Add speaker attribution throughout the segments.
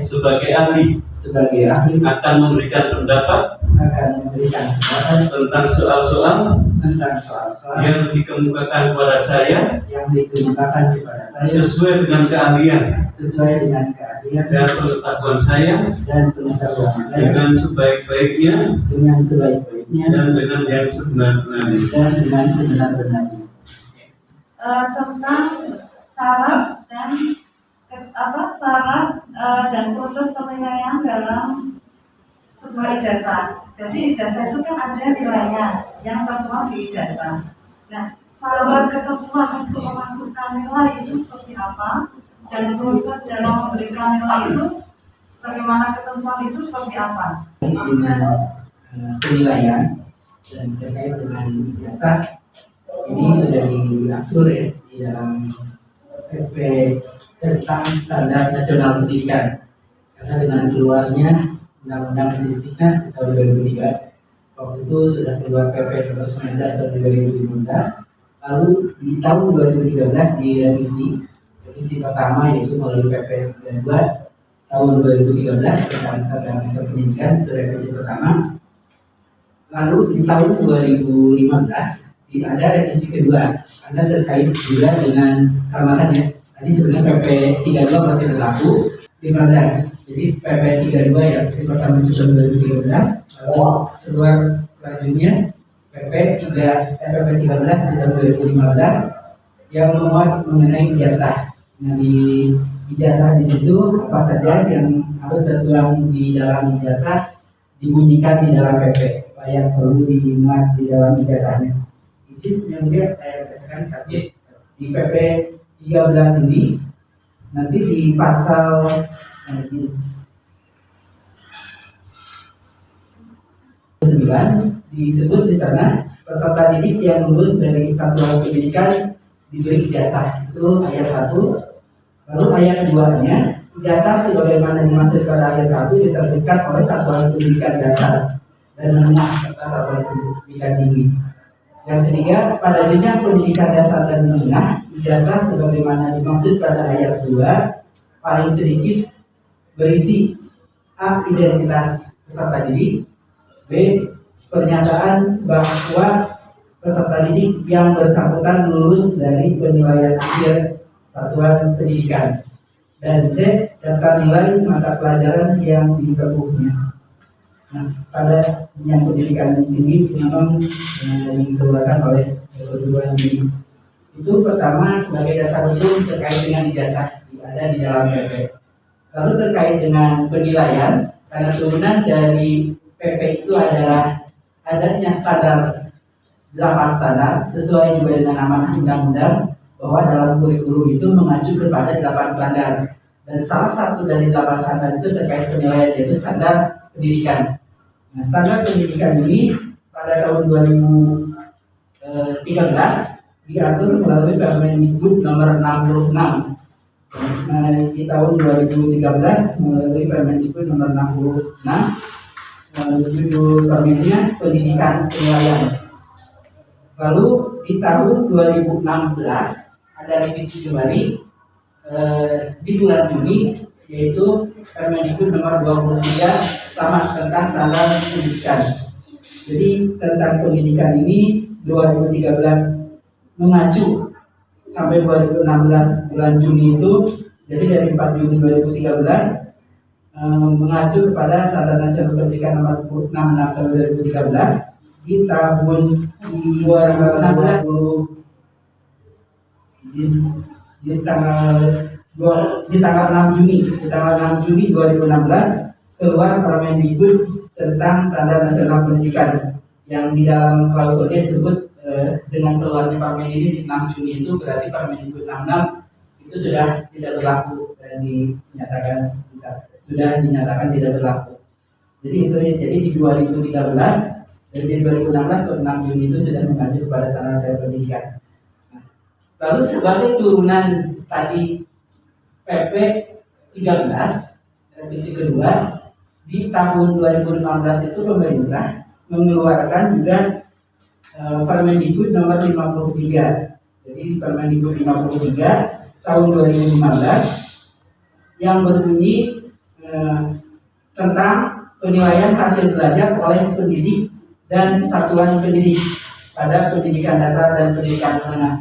Speaker 1: sebagai ahli
Speaker 2: akan memberikan pendapat tentang soal-soal yang dikemukakan kepada saya sesuai dengan keahlian dan pengetahuan saya dengan sebaik-baiknya dan dengan yang sebenar-benarnya.
Speaker 3: Tentang syarat dan proses penilaian dalam sebuah ijazah. Jadi ijazah itu kan ada nilainya yang tertuang di ijazah. Nah, syarat ketentuan untuk memasukkan nilai itu seperti apa dan proses dalam memberikan nilai itu bagaimana, ketentuan itu seperti apa?
Speaker 1: Dengan penilaian dan terkait dengan ijazah ini sudah diatur ya di dalam PP tentang standar nasional pendidikan. Karena dengan keluarnya Undang-Undang Sisdiknas tahun 2003, waktu itu sudah keluar PP nomor 19 tahun 2015. Lalu di tahun 2013 revisi pertama yaitu melalui PP 32 tahun 2013 tentang standar nasional pendidikan, itu revisi pertama. Lalu di tahun 2015 ada revisi kedua, karena terkait juga dengan tambahannya. Tadi sebenarnya PP 32 masih berlaku 15. Jadi PP 32 yang revisi pertama itu tahun 2013, lalu keluar selanjutnya PP 13 di tahun 2015 yang memuat mengenai ijazah. Nah, di ijazah di situ apa saja yang harus tertuang di dalam ijazah dibunyikan di dalam PP, apa yang perlu dimuat di dalam ijazahnya. Yang dia saya bacakan tapi di PP 13 ini nanti di pasal disebut di sana peserta didik yang lulus dari satuan pendidikan diberi ijazah, itu ayat 1. Lalu ayat 2-nya, ijazah sebagaimana dimaksud pada ayat 1 diterbitkan oleh satuan pendidikan dasar dan menengah serta satuan pendidikan tinggi. Yang ketiga, pada jenjang pendidikan dasar dan menengah, ijazah sebagaimana dimaksud pada ayat 2 paling sedikit berisi A. Identitas peserta didik, B. Pernyataan bahwa peserta didik yang bersangkutan lulus dari penilaian akhir satuan pendidikan, dan C. Daftar nilai mata pelajaran yang ditempuhnya. Nah, pada yang pendidikan tinggi memang dikeluarkan oleh perguruan tinggi. Itu pertama sebagai dasar hukum terkait dengan ijazah ada di dalam PP. Lalu terkait dengan penilaian, karena turunan dari PP itu adalah adanya standar 8 standar sesuai juga dengan amanah undang-undang bahwa dalam kurikulum itu mengacu kepada 8 standar, dan salah satu dari 8 standar itu terkait penilaian yaitu standar pendidikan. Nah, standar pendidikan ini pada tahun 2013 diatur melalui Permendikbud nomor 66. Nah, di tahun 2013 melalui Permendikbud nomor 66, judul permennya pendidikan penilaian. Lalu di tahun 2016 ada revisi kembali di bulan Juni, yaitu Permendikbud nomor 23 sama tentang standar pendidikan. Jadi tentang pendidikan ini 2013 mengacu sampai 2016 bulan Juni itu, jadi dari 4 Juni 2013 mengacu kepada standar nasional pendidikan nomor 66 tahun 2013. Di tahun 2016 di tanggal 6 Juni 2016 keluar Permendikbud tentang standar nasional pendidikan, yang di dalam klausulnya disebut dengan keluarnya Permen ini di 6 Juni itu berarti Permendikbud 66 itu sudah tidak berlaku dan dinyatakan tidak berlaku. Jadi itu ya, jadi di 2013 dan di 2016 ke 6 Juni itu sudah mengacu kepada standar nasional pendidikan. Nah, lalu sebagai turunan tadi PP 13 revisi kedua, di tahun 2015 itu pemerintah mengeluarkan juga Permendikbud nomor 53. Jadi Permendikbud 53 tahun 2015 yang berbunyi tentang penilaian hasil belajar oleh pendidik dan satuan pendidik pada pendidikan dasar dan pendidikan menengah.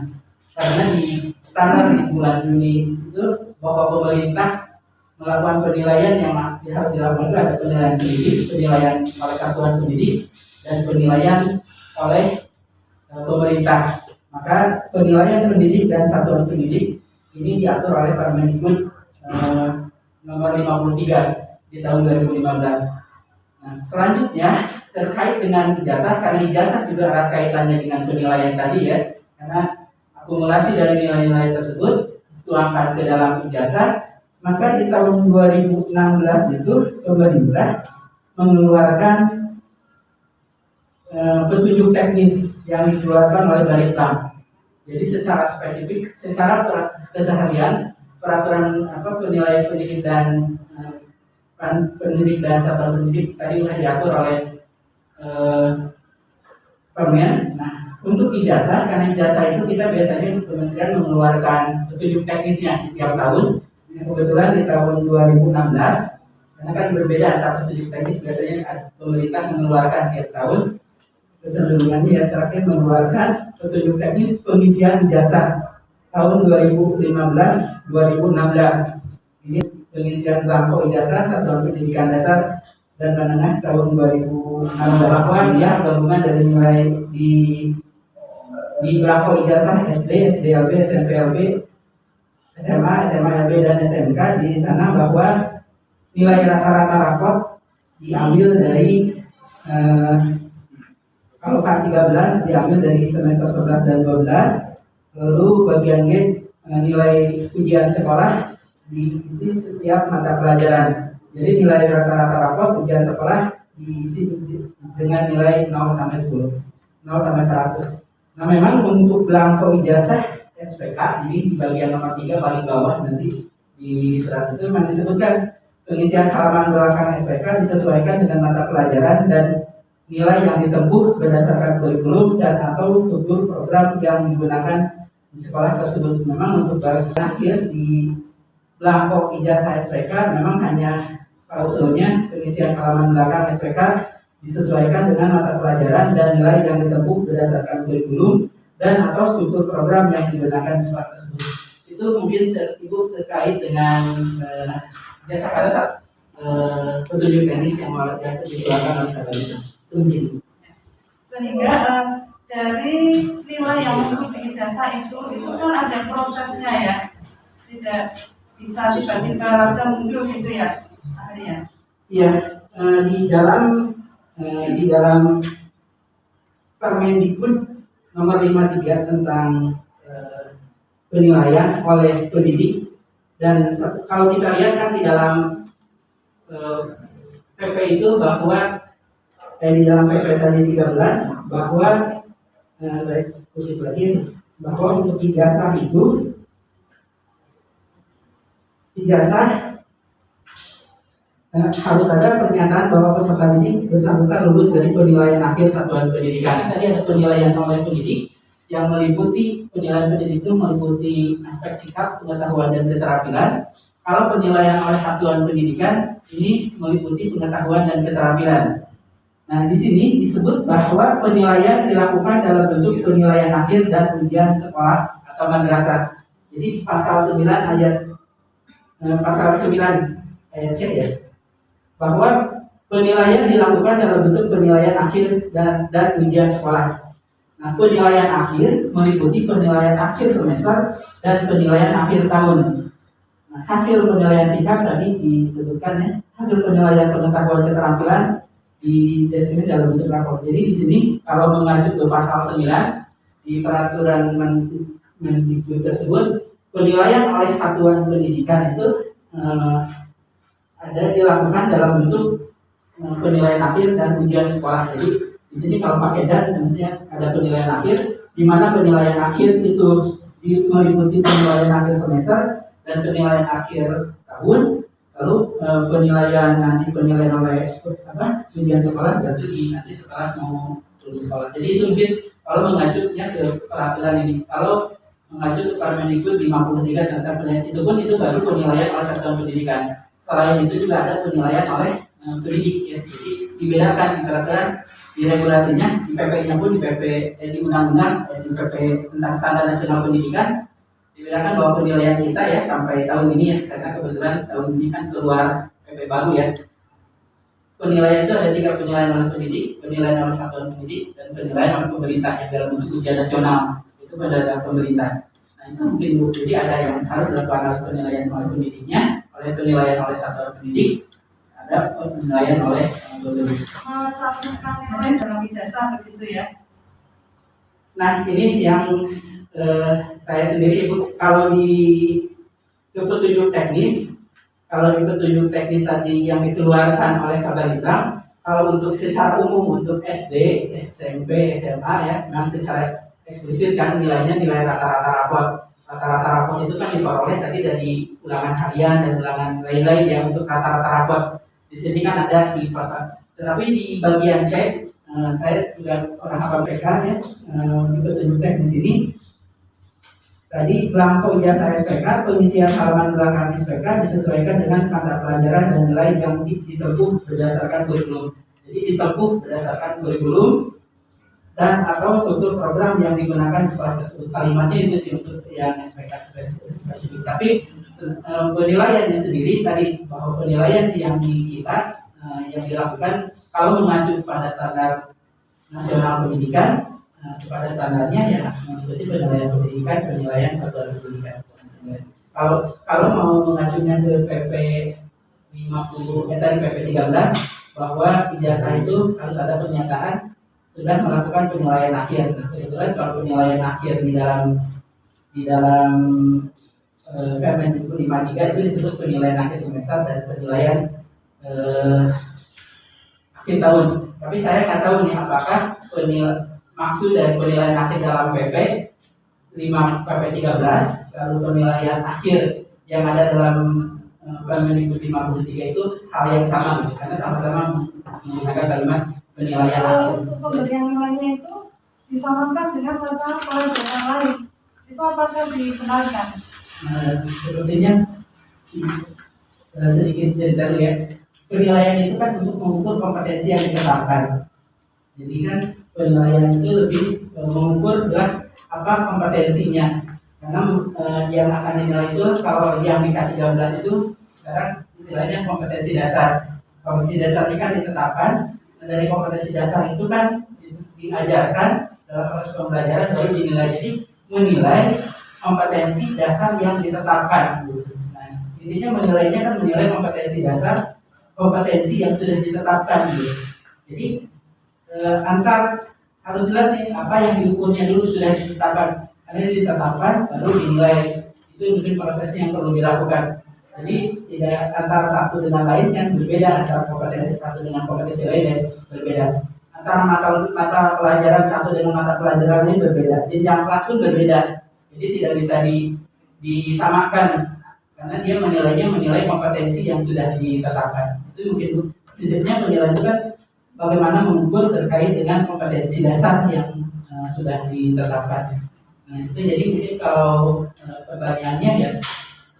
Speaker 1: Karena di standar di bulan Juni itu bahwa pemerintah melakukan penilaian yang harus dilakukan itu ada penilaian pendidik, penilaian oleh satuan pendidik, dan penilaian oleh pemerintah. Maka penilaian pendidik dan satuan pendidik ini diatur oleh Permendikbud nomor 53 di tahun 2015. Nah, selanjutnya terkait dengan ijazah, karena ijazah juga erat kaitannya dengan penilaian tadi ya, karena akumulasi dari nilai-nilai tersebut dituangkan ke dalam ijazah. Maka di tahun 2016 itu pemerintah mengeluarkan petunjuk teknis yang dikeluarkan oleh Balitbang. Jadi secara spesifik, secara keseharian peraturan penilaian pendidik dan satuan pendidik tadi sudah diatur oleh Permen. Nah, untuk ijazah, karena ijazah itu kita biasanya kementerian mengeluarkan petunjuk teknisnya di tiap tahun. Kebetulan di tahun 2016, karena kan berbeda antara petunjuk teknis, biasanya pemerintah mengeluarkan tiap tahun. Kecenderungannya ya terakhir mengeluarkan petunjuk teknis pengisian ijazah tahun 2015-2016. Ini pengisian belangko ijazah satuan pendidikan dasar dan menengah tahun 2016. Bahwa dia gabungan dari nilai di belangko ijazah SD, SDLB, SMPLB, SMA, SMALB, dan SMK. Di sana bahwa nilai rata-rata rapot diambil dari kalau K13 diambil dari semester 11 dan 12. Lalu bagian G nilai ujian sekolah diisi setiap mata pelajaran. Jadi nilai rata-rata rapot ujian sekolah diisi dengan nilai 0 sampai 10, 0 sampai 100. Nah, memang untuk belangko ijazah SPK, jadi di bagian nomor 3 paling bawah nanti di surat itu memang disebutkan pengisian halaman belakang SPK disesuaikan dengan mata pelajaran dan nilai yang ditempuh berdasarkan kurikulum dan atau struktur program yang digunakan di sekolah tersebut. Memang untuk baris akhir di belangko ijazah SPK memang hanya klausulnya pengisian halaman belakang SPK disesuaikan dengan mata pelajaran dan nilai yang ditempuh berdasarkan kurikulum dan atau struktur program yang digunakan di sekolah tersebut. Itu mungkin Ibu terkait dengan jasa pada saat petunjuk teknis yang dikeluarkan oleh kata itu.
Speaker 3: Sehingga dari nilai yang masuk di ijazah itu kan ada prosesnya ya, tidak bisa tiba-tiba saja muncul gitu ya, ya.
Speaker 1: Iya, di dalam Permendikbud nomor 53 tentang penilaian oleh pendidik, dan kalau kita lihat kan di dalam PP itu bahwa di dalam PP tadi 13 bahwa saya kutip lagi bahwa untuk ijazah itu harus ada pernyataan bahwa peserta didik bersangkutan lulus dari penilaian akhir satuan pendidikan. Tadi ada penilaian oleh pendidik yang meliputi penilaian pendidik itu meliputi aspek sikap, pengetahuan, dan keterampilan. Kalau penilaian oleh satuan pendidikan ini meliputi pengetahuan dan keterampilan. Nah, di sini disebut bahwa penilaian dilakukan dalam bentuk penilaian akhir dan ujian sekolah atau madrasah. Jadi pasal 9 ayat C ya, bahwa penilaian dilakukan dalam bentuk penilaian akhir dan ujian sekolah. Nah, penilaian akhir meliputi penilaian akhir semester dan penilaian akhir tahun. Nah, hasil penilaian sikap tadi disebutkan ya, hasil penilaian pengetahuan keterampilan di deskripsi dalam bentuk rapor. Jadi di sini kalau mengacu ke pasal 9 di peraturan Mendikbud tersebut, penilaian oleh satuan pendidikan itu ada dilakukan dalam bentuk penilaian akhir dan ujian sekolah. Jadi di sini kalau pakai dan sebenarnya ada penilaian akhir, di mana penilaian akhir itu meliputi penilaian akhir semester dan penilaian akhir tahun. Lalu penilaian oleh ujian sekolah berarti nanti setelah mau lulus sekolah. Jadi itu mungkin kalau mengacunya ke peraturan ini. Kalau mengacu ke Permendikbud 53 tentang penilaian itu pun itu baru penilaian oleh satuan pendidikan. selain itu juga ada penilaian oleh pendidik ya. Jadi dibedakan di regulasinya, di PP-nya pun di undang-undang di PP tentang standar nasional pendidikan dibedakan bahwa penilaian kita ya sampai tahun ini ya, karena kebetulan tahun ini kan keluar PP baru ya. Penilaian itu ada 3 penilaian oleh pendidik, penilaian oleh satuan pendidik, dan penilaian oleh pemerintah yang dalam bentuk ujian nasional. Itu pada pemerintah. Nah itu mungkin jadi ada yang harus dilakukan oleh penilaian oleh pendidiknya, oleh penilaian oleh satuan pendidik, ada penilaian oleh pendidik.
Speaker 3: Mencantumkan nilai dalam ijazah begitu ya.
Speaker 1: Nah ini yang saya sendiri Ibu, kalau di petunjuk teknis, tadi yang dikeluarkan oleh Kabar Hitam, kalau untuk secara umum untuk SD, SMP, SMA ya, memang secara eksplisit kan nilainya nilai rata-rata rapot. Rata-rata rapot itu kan diperoleh tadi dari ulangan harian dan ulangan lain-lain ya untuk rata-rata rapot. Di sini kan ada di pasal. Tetapi di bagian C, saya juga orang hafal PK ya, di petunjuk teknis ini. Tadi belangko ijazah SPK, pengisian halaman belakang SPK disesuaikan dengan mata pelajaran dan nilai yang ditempuh berdasarkan kurikulum. Jadi ditempuh berdasarkan kurikulum dan atau struktur program yang digunakan sekolah tersebut. Kalimatnya itu sih untuk yang SPK spesifik. Tapi penilaiannya sendiri tadi bahwa penilaian yang kita yang dilakukan kalau mengacu pada standar nasional pendidikan, kepada standarnya ya mengikuti penilaian pendidikan, penilaian satuan pendidikan. Kalau mau mengacunya ke PP 50 tadi PP 13 bahwa ijazah itu harus ada pernyataan sudah melakukan penilaian akhir. Nah, kebetulan kalau penilaian akhir di dalam Permendikbud 53 itu disebut penilaian akhir semester dan penilaian akhir tahun. Tapi saya nggak tahu nih apakah maksud dari penilaian akhir dalam PP 13 lalu penilaian akhir yang ada dalam Permendikbud 53 itu hal yang sama gitu, karena sama-sama menggunakan kalimat penilaian akhir.
Speaker 3: Untuk pemberian nilainya itu disamakan dengan mata pelajaran lain, itu apakah dibenarkan?
Speaker 1: Sepertinya sedikit cerita dulu ya. Penilaian itu kan untuk mengukur kompetensi yang ditetapkan. Jadi kan penilaian itu lebih mengukur jelas apa kompetensinya. Karena yang akan dinilai itu kalau yang di K13 itu sekarang istilahnya kompetensi dasar. Kompetensi dasar ini kan ditetapkan. Dan dari kompetensi dasar itu kan diajarkan dalam proses pembelajaran baru dinilai. Jadi menilai kompetensi dasar yang ditetapkan. Nah, intinya menilainya kan menilai kompetensi dasar, kompetensi yang sudah ditetapkan. Jadi antar harus jelas nih apa yang diukurnya dulu sudah ditetapkan. Karena ditetapkan baru dinilai. Itu mungkin prosesnya yang perlu dilakukan. Jadi tidak antara satu dengan lain yang berbeda, antara kompetensi satu dengan kompetensi lain yang berbeda. Antara mata pelajaran satu dengan mata pelajaran lain berbeda. Jenjang kelas pun berbeda. Jadi tidak bisa disamakan karena dia menilai kompetensi yang sudah ditetapkan. Itu mungkin prinsipnya penilaian itu kan bagaimana mengukur terkait dengan kompetensi dasar yang sudah ditetapkan. Nah, itu jadi mungkin kalau pertanyaannya ya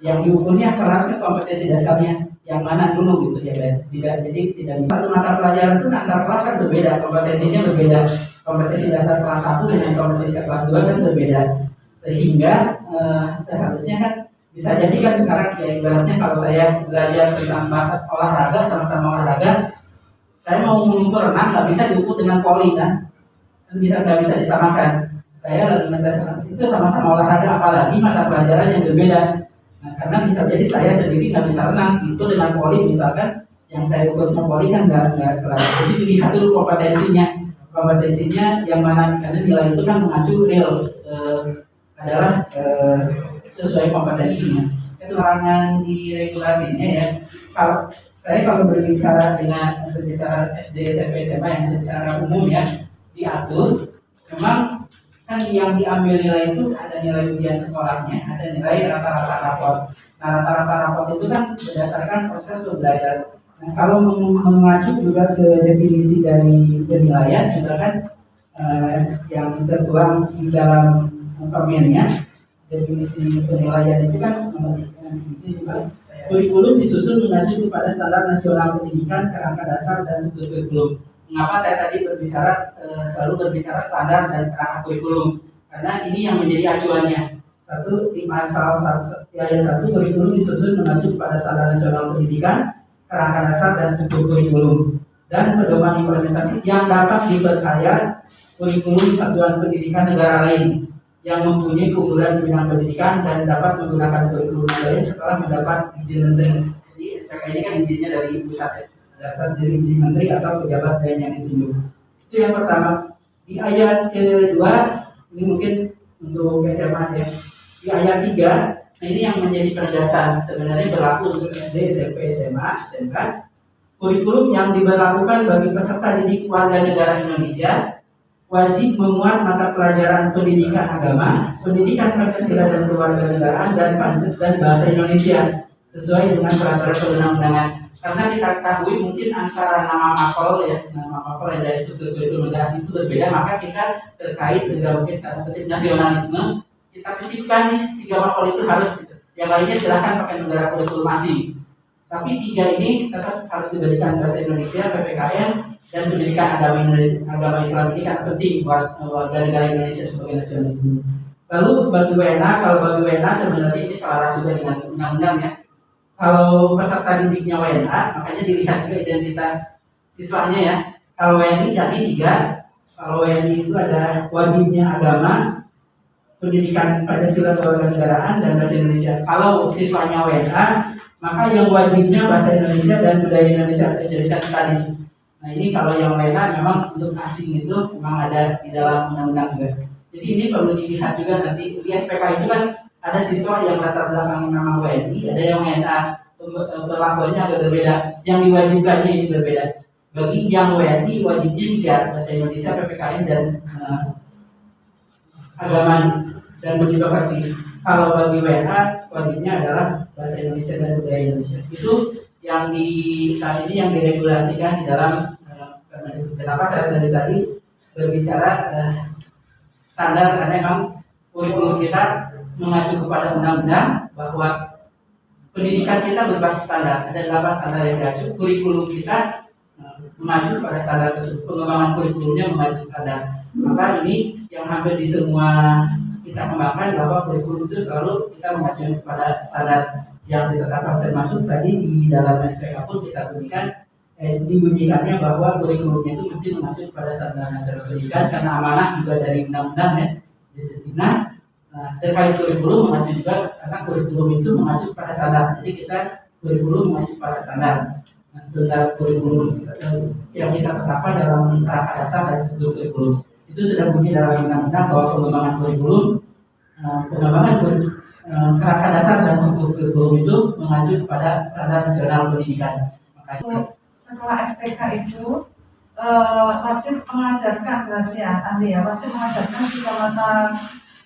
Speaker 1: yang diukurnya seharusnya kompetensi dasarnya yang mana dulu gitu ya, tidak bisa satu mata pelajaran pun antar kelas kan berbeda, kompetensinya berbeda. Kompetensi dasar kelas 1 dengan kompetensi kelas 2 kan berbeda, sehingga seharusnya kan bisa jadi kan sekarang ya ibaratnya kalau saya belajar tentang bahasa olahraga, sama-sama olahraga, saya mau mengukur renang nggak bisa diukur dengan poli kan nggak bisa disamakan. Saya lagi ngetes itu sama-sama olahraga, apalagi mata pelajaran yang berbeda. Nah, karena bisa jadi saya sendiri nggak bisa renang itu dengan poli misalkan yang saya ukurnya poli kan nggak selalu. Jadi dilihat dulu kompetensinya yang mana, karena nilai itu kan mengacu real adalah sesuai kompetensinya. Keterangan di regulasinya ya. Kalau berbicara SD, SMP, SMA yang secara umum ya diatur, memang kan yang diambil nilai itu ada nilai ujian sekolahnya, ada nilai rata-rata rapot. Nah, rata-rata rapot itu kan berdasarkan proses pembelajaran. Nah, kalau mengacu juga ke definisi dari penilaian, juga kan yang tertuang di dalam permennya, definisi penilaian itu kan nomor 7 juga saya Kurikulum disusun mengacu kepada standar nasional pendidikan, kerangka dasar dan struktur kurikulum. Mengapa saya tadi berbicara standar dan kerangka kurikulum? Karena ini yang menjadi acuannya. Di pasal ayat 1, kurikulum disusun mengacu kepada standar nasional pendidikan, kerangka dasar dan struktur kurikulum, dan pedoman implementasi yang dapat diperkaya kurikulum satuan pendidikan negara lain yang mempunyai keunggulan di bidang pendidikan dan dapat menggunakan kurikulum lain setelah mendapat izin menteri. Jadi SPK ini kan izinnya dari pusat ya, dapat dari izin menteri atau pejabat lain yang ditunjuk. Itu yang pertama. Di ayat kedua, ini mungkin untuk SMA ya. Di ayat 3, nah ini yang menjadi penegasan sebenarnya berlaku untuk SD, SMP, SMA, SMK. Kurikulum yang diberlakukan bagi peserta didik warga negara Indonesia wajib memuat mata pelajaran pendidikan agama, pendidikan Pancasila dan kewarganegaraan dan bahasa Indonesia sesuai dengan peraturan perundang-undangan. Karena kita ketahui mungkin antara nama mapel yang dari struktur kurikulum negara itu berbeda, maka kita terkait dengan mungkin tanda kutip nasionalisme, kita titipkan nih 3 mapel itu harus gitu. Yang lainnya silahkan pakai negara kurikulum asing. Tapi 3 ini tetap harus diberikan bahasa Indonesia, PPKN, dan pendidikan agama Islam ini kan penting buat warga negara Indonesia sebagai nasionalisme. Lalu bagi kalau bagi WNA sebenarnya ini selaras juga dengan undang-undang ya. Kalau peserta didiknya WNA, makanya dilihat juga identitas siswanya ya. Kalau WNI jadi 3. Kalau WNI itu ada wajibnya agama, pendidikan Pancasila kewarganegaraan dan bahasa Indonesia. Kalau siswanya WNA, maka yang wajibnya bahasa Indonesia dan budaya Indonesia atau Indonesia Studies. Nah ini kalau yang WNA memang untuk asing itu memang ada di dalam undang-undang juga. Jadi ini perlu dilihat juga nanti di SPK itu kan ada siswa yang latar belakang memang WNI, ada yang WNA, perlakuannya agak berbeda. Yang diwajibkannya ini berbeda. Bagi yang WNI wajibnya 3, bahasa Indonesia, PPKN dan agama dan budi pekerti. Kalau bagi WNA wajibnya adalah bahasa Indonesia dan budaya Indonesia. Itu yang saat ini yang diregulasikan di dalam kenapa saya dari tadi berbicara standar, karena memang kurikulum kita mengacu kepada undang-undang bahwa pendidikan kita berbasis standar. Ada 8 standar yang diacu, kurikulum kita mengacu pada standar tersebut, pengembangan kurikulumnya mengacu standar. Maka ini yang hampir di semua kita kembangkan bahwa kurikulum itu selalu kita mengacu kepada standar yang ditetapkan, termasuk tadi di dalam SPK pun kita dibunyikannya bahwa kurikulumnya itu mesti mengacu kepada standar nasional pendidikan karena amanah juga dari undang-undang ya di Sisdiknas. Nah, terkait kurikulum mengacu juga karena kurikulum itu mengacu kepada standar. Jadi kita kurikulum mengacu kepada standar. Nah, standar kurikulum yang kita tetapkan dalam kerangka dasar dan struktur kurikulum itu sudah bunyi dalam undang-undang bahwa pengembangan kurikulum, kerangka dasar dan struktur kurikulum itu mengacu kepada standar nasional pendidikan. Makanya
Speaker 3: setelah SPK itu wajib mengajarkan berarti ya Andi ya, wajib mengajarkan 3 mata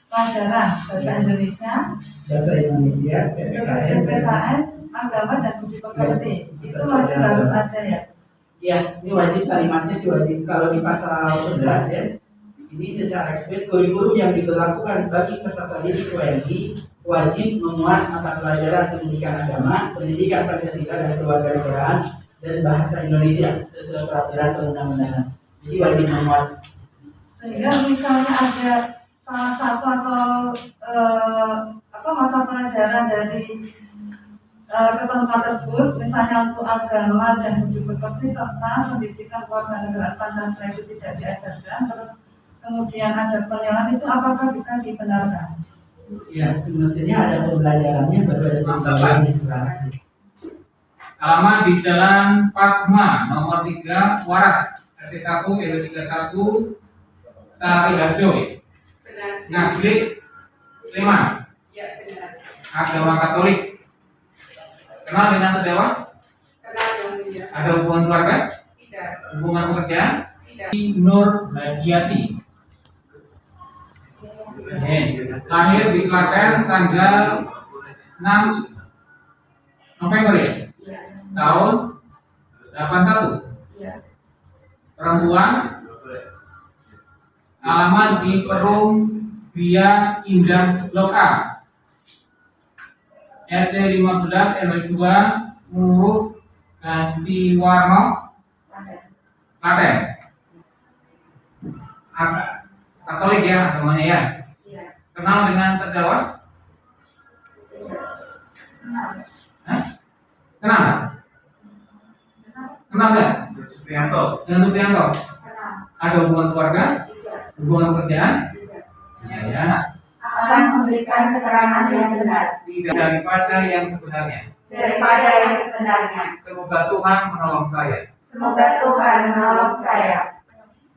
Speaker 3: pelajaran bahasa Indonesia, PPKN, agama dan budi pekerti. Itu wajib harus ada ya.
Speaker 1: Iya, ini wajib, kalimatnya sih wajib. Kalau di pasal 11 ya, ini secara eksplisit kurikulum yang diberlakukan bagi peserta didik WNI wajib memuat mata pelajaran pendidikan agama, pendidikan Pancasila dan kewarganegaraan dan bahasa Indonesia sesuai peraturan perundang-undangan. Jadi wajib memuat.
Speaker 3: Sehingga misalnya ada salah satu atau mata pelajaran dari ketentuan tersebut, misalnya untuk agama dan budi pekerti serta pendidikan kewarganegaraan Pancasila itu tidak diajarkan, terus kemudian ada penilaian, itu apakah bisa dibenarkan?
Speaker 1: Ya, semestinya ada pembelajarannya baru ada pembelajaran ilustrasi.
Speaker 4: Alamat di Jalan Padma nomor 3 Waras RT 1 RW 31 Sariharjo. Nagrek Sleman.
Speaker 5: Ya, benar.
Speaker 4: Agama Katolik. Kenal dengan terdakwa?
Speaker 5: Kenal yang mulia.
Speaker 4: Ada hubungan keluarga?
Speaker 5: Tidak.
Speaker 4: Hubungan pekerjaan?
Speaker 5: Tidak.
Speaker 4: Nur Bagiati. Lahir di Klaten tanggal 6 November ya?
Speaker 5: Ya.
Speaker 4: Tahun 81.
Speaker 5: Ya.
Speaker 4: Perempuan. Alamat di Perum Bia Indah Blok A. RT 15 RW 2 Muruk ganti Warno Klaten. Katolik ya namanya ya.
Speaker 5: Iya.
Speaker 4: Kenal dengan terdakwa? Hah? Kenal? Kenal nggak?
Speaker 2: Supriyanto.
Speaker 4: Dengan Supriyanto? Ada hubungan keluarga? Hubungan pekerjaan? Ya, ya.
Speaker 5: Akan memberikan keterangan yang benar
Speaker 4: Tidak daripada yang sebenarnya.
Speaker 5: daripada yang sebenarnya.
Speaker 4: Semoga Tuhan menolong saya.
Speaker 5: Semoga Tuhan menolong saya.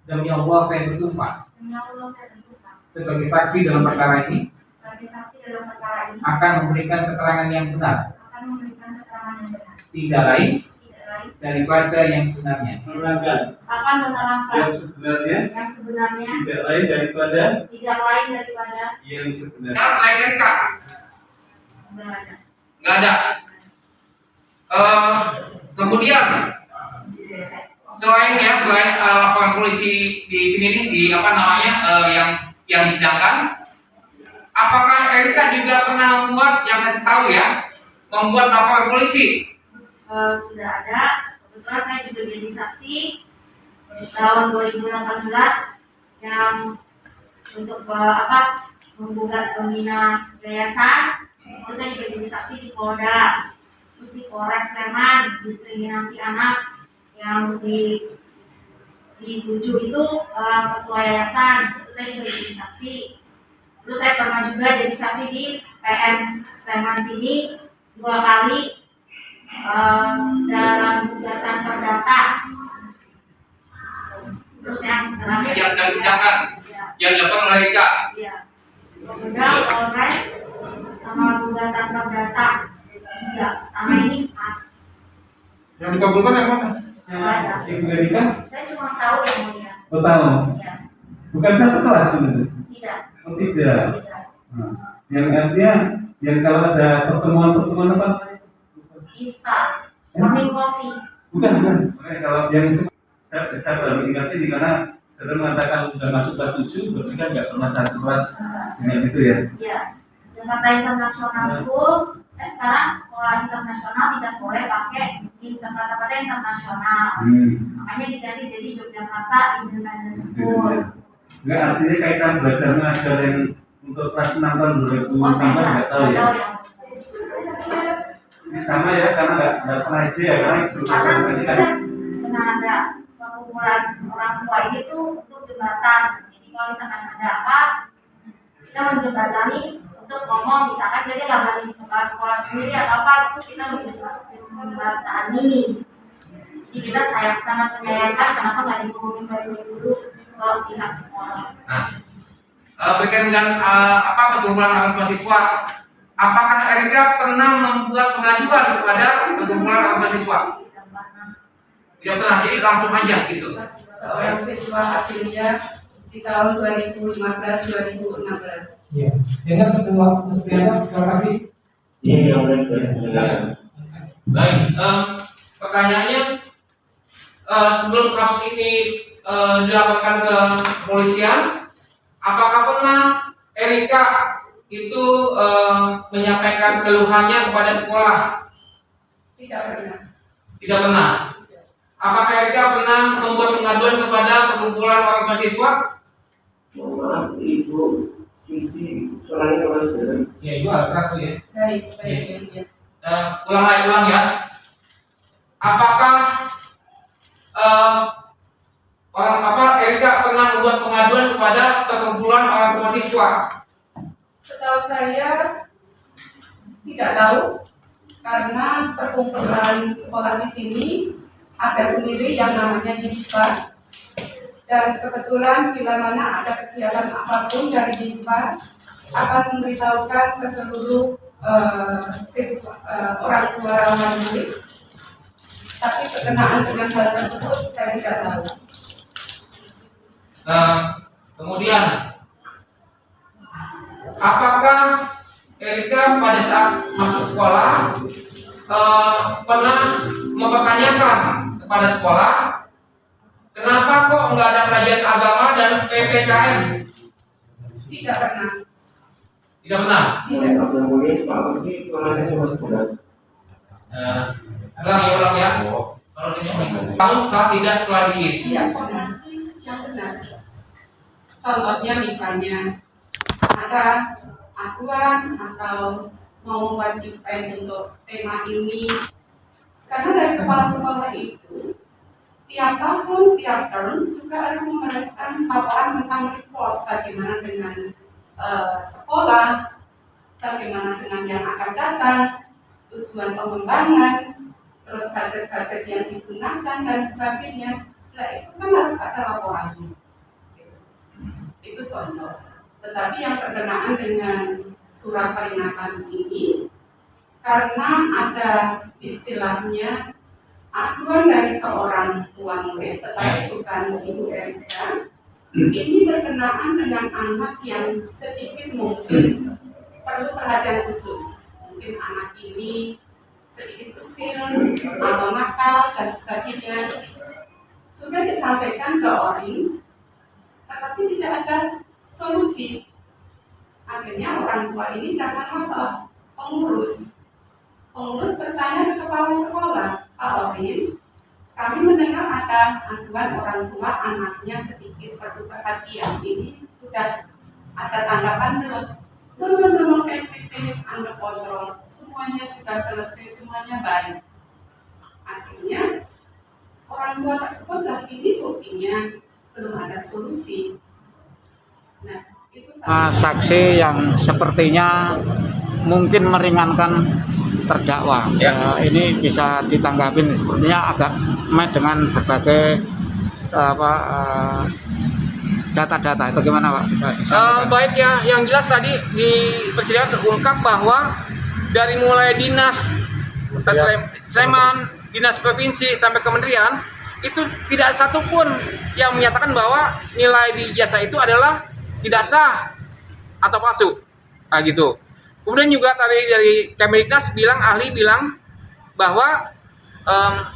Speaker 4: Demi Allah saya bersumpah
Speaker 5: Demi Allah saya bersumpah
Speaker 4: sebagai saksi dalam perkara ini
Speaker 5: sebagai saksi dalam perkara ini
Speaker 4: akan memberikan keterangan yang benar,
Speaker 5: akan memberikan keterangan yang benar
Speaker 4: tidak lain
Speaker 5: tidak lain
Speaker 4: daripada yang sebenarnya.
Speaker 2: Menerangkan
Speaker 5: akan menerangkan
Speaker 2: yang sebenarnya
Speaker 5: yang sebenarnya
Speaker 2: tidak lain daripada
Speaker 5: tidak lain daripada
Speaker 2: yang sebenarnya.
Speaker 4: Nah, selain Erika
Speaker 5: sebenarnya.
Speaker 4: nggak ada. Kemudian selain laporan polisi di sini nih di apa namanya yang disidangkan, apakah Erika juga pernah membuat yang saya tahu ya membuat laporan polisi?
Speaker 5: Sudah ada. Kebetulan saya juga jadi saksi di tahun 2018 yang untuk menggugat pembina yayasan. Terus saya juga jadi saksi di Polda, terus di Polres Sleman diskriminasi anak yang dituju itu ketua yayasan. Terus saya juga jadi saksi. Terus saya pernah juga jadi saksi di PN Sleman sini 2 kali dalam gugatan perdata. Terus yang terakhir
Speaker 4: Yang sedang disidangkan,
Speaker 5: ya,
Speaker 4: yang dilakukan oleh Erika.
Speaker 5: ya. Kemudian Polres sama gugatan perdata 3 sama ini
Speaker 2: Yang dikabulkan yang mana?
Speaker 5: ada.
Speaker 2: Ibu Erika?
Speaker 5: Saya cuma tahu yang mulia.
Speaker 2: Oh, tahu.
Speaker 5: Ya,
Speaker 2: Bukan satu kelas itu.
Speaker 5: tidak,
Speaker 2: Oh, tidak.
Speaker 5: tidak.
Speaker 2: Nah, yang artinya yang kalau ada pertemuan apa?
Speaker 5: ISPA, morning coffee.
Speaker 2: Bukan. Kalau yang saya baru ingatnya di mana saudara mengatakan sudah masuk kelas 7, berarti kan nggak pernah satu kelas dengan itu ya.
Speaker 5: Ya, Jakarta International School. Sekarang sekolah internasional tidak boleh pakai kata-kata internasional. Makanya diganti jadi Yogyakarta Independent School.
Speaker 2: Nggak, artinya kaitan belajar mengajar yang untuk kelas 6 tahun 2019 nggak tahu ya. Ini sama ya, karena nggak pernah aja ya, karena itu
Speaker 5: Karena
Speaker 2: kan.
Speaker 5: dengan ada perkumpulan orang tua ini tuh untuk jembatan. Jadi kalau misalkan ada apa, kita menjembatani untuk ngomong, misalkan jadi nggak balik ke sekolah sendiri atau apa, itu kita menjembatani. Jadi kita sangat menyayangkan kenapa nggak dihubungin dari dulu ke pihak sekolah.
Speaker 4: Nah, berkaitan dengan perkumpulan orang tua siswa, apakah Erika pernah membuat pengaduan kepada perkumpulan orang tua siswa? Tidak pernah, jadi langsung aja gitu.
Speaker 6: Seorang siswa Aprilia di tahun 2015-2016.
Speaker 1: Ya. Dengan ketua Supriyanto, terima kasih.
Speaker 4: Baik, pertanyaannya sebelum kasus ini dilaporkan ke kepolisian, apakah pernah Erika itu menyampaikan keluhannya kepada sekolah?
Speaker 6: Tidak pernah.
Speaker 4: Tidak pernah. Apakah Erika pernah membuat pengaduan kepada perkumpulan orang tua siswa?
Speaker 7: Ibu Siti, suaranya kurang jelas.
Speaker 4: Ya, itu harus keras tuh ya.
Speaker 6: Baik, ya.
Speaker 4: Ulang ya. Apakah Erika pernah membuat pengaduan kepada perkumpulan orang tua siswa?
Speaker 6: Setahu saya tidak tahu karena perkumpulan sekolah di sini ada sendiri yang namanya ISPA, dan kebetulan bila mana ada kegiatan apapun dari ISPA akan memberitahukan ke seluruh siswa, orang tua rawan murid. Tapi berkenaan dengan hal tersebut saya tidak tahu.
Speaker 4: Kemudian, apakah Erika pada saat masuk sekolah pernah mempertanyakan kepada sekolah, kenapa kok nggak ada kajian agama dan PPKN?
Speaker 6: Tidak pernah.
Speaker 4: Tidak pernah.
Speaker 7: Mulai pas menulis Pak Budi suaranya cuma 11.
Speaker 4: Ulang ya. Kalau tahu saat tidak setelah diisi.
Speaker 6: Iya, informasi yang benar. Contohnya misalnya ada aduan atau mau membuat event untuk tema ini, karena dari kepala sekolah itu tiap tahun, tiap term juga ada memberikan paparan tentang report bagaimana dengan sekolah, bagaimana dengan yang akan datang, tujuan pengembangan, terus budget-budget yang digunakan dan sebagainya. Nah itu kan harus ada laporannya. Itu contoh. Tetapi yang berkenaan dengan surat peringatan ini, karena ada istilahnya aduan dari seorang tuan murid, tetapi bukan Ibu Erika, ini berkenaan dengan anak yang sedikit mungkin perlu perhatian khusus. Mungkin anak ini sedikit usil atau nakal dan sebagainya. Sudah disampaikan ke ORIN, tetapi tidak ada solusi. Akhirnya orang tua ini datang apa? Pengurus bertanya ke kepala sekolah, Pak Orin, kami mendengar ada aduan orang tua anaknya sedikit perlu perhatian. Ini sudah ada tanggapan belum everything is under control, semuanya sudah selesai, semuanya baik. Akhirnya orang tua tersebut lagi ini buktinya belum ada solusi. Nah, itu
Speaker 8: saksi yang sepertinya mungkin meringankan terdakwa. Ini bisa ditanggapin, sepertinya agak met dengan berbagai data-data. Itu gimana Pak? Bisa disampaikan?
Speaker 4: Baik ya, yang jelas tadi di persidangan terungkap bahwa dari mulai dinas Sleman, dinas provinsi sampai kementerian itu tidak satupun yang menyatakan bahwa nilai di ijazah itu adalah tidak sah atau palsu. Nah, gitu. Kemudian juga tadi dari Kemdiknas ahli bilang bahwa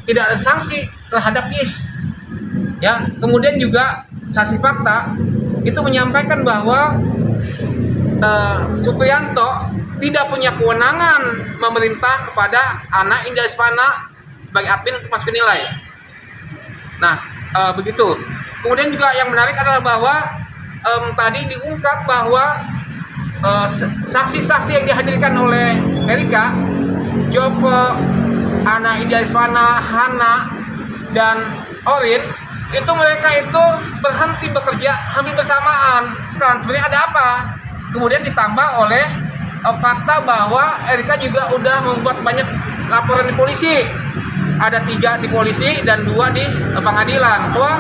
Speaker 4: tidak ada sanksi terhadap NIS. Ya, kemudian juga saksi fakta itu menyampaikan bahwa Supriyanto tidak punya kewenangan memerintah kepada anak Indah Lesmana sebagai admin untuk masukin nilai. Nah, begitu. Kemudian juga yang menarik adalah bahwa tadi diungkap bahwa saksi-saksi yang dihadirkan oleh Erika, Joko, Ana Indah Lesmana, Hana, dan Orin, itu mereka itu berhenti bekerja hampir bersamaan. Kan sebenarnya ada apa? Kemudian ditambah oleh fakta bahwa Erika juga udah membuat banyak laporan di polisi. Ada 3 di polisi dan 2 di pengadilan.
Speaker 2: Oh,